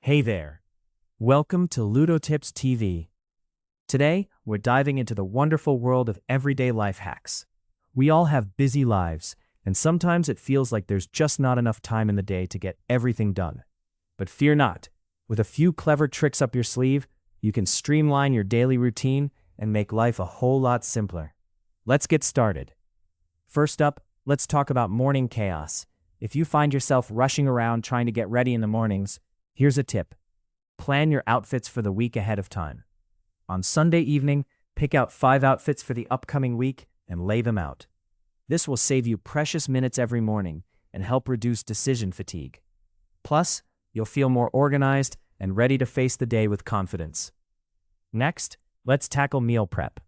Hey there. Welcome to Ludo Tips TV. Today, we're diving into the wonderful world of everyday life hacks. We all have busy lives, and sometimes it feels like there's just not enough time in the day to get everything done. But fear not. With a few clever tricks up your sleeve, you can streamline your daily routine and make life a whole lot simpler. Let's get started. First up, let's talk about morning chaos. If you find yourself rushing around trying to get ready in the mornings, here's a tip. Plan your outfits for the week ahead of time. On Sunday evening, pick out 5 outfits for the upcoming week and lay them out. This will save you precious minutes every morning and help reduce decision fatigue. Plus, you'll feel more organized and ready to face the day with confidence. Next, let's tackle meal prep.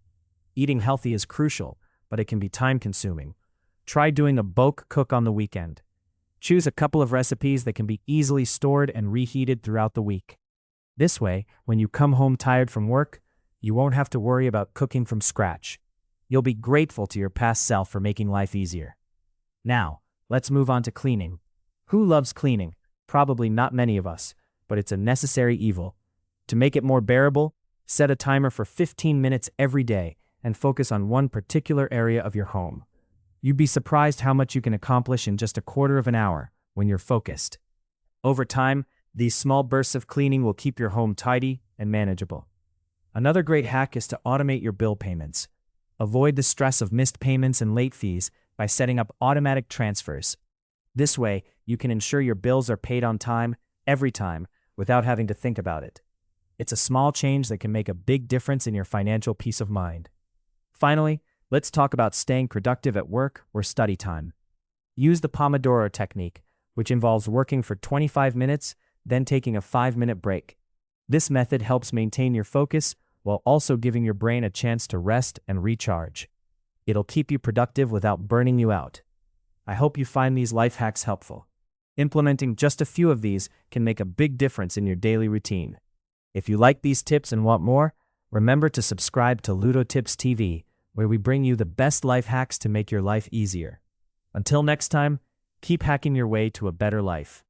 Eating healthy is crucial, but it can be time-consuming. Try doing a bulk cook on the weekend. Choose a couple of recipes that can be easily stored and reheated throughout the week. This way, when you come home tired from work, you won't have to worry about cooking from scratch. You'll be grateful to your past self for making life easier. Now, let's move on to cleaning. Who loves cleaning? Probably not many of us, but it's a necessary evil. To make it more bearable, set a timer for 15 minutes every day and focus on one particular area of your home. You'd be surprised how much you can accomplish in just a quarter of an hour when you're focused. Over time, these small bursts of cleaning will keep your home tidy and manageable. Another great hack is to automate your bill payments. Avoid the stress of missed payments and late fees by setting up automatic transfers. This way, you can ensure your bills are paid on time, every time, without having to think about it. It's a small change that can make a big difference in your financial peace of mind. Finally, let's talk about staying productive at work or study time. Use the Pomodoro technique, which involves working for 25 minutes, then taking a 5-minute break. This method helps maintain your focus while also giving your brain a chance to rest and recharge. It'll keep you productive without burning you out. I hope you find these life hacks helpful. Implementing just a few of these can make a big difference in your daily routine. If you like these tips and want more, remember to subscribe to Ludo Tips TV, where we bring you the best life hacks to make your life easier. Until next time, keep hacking your way to a better life.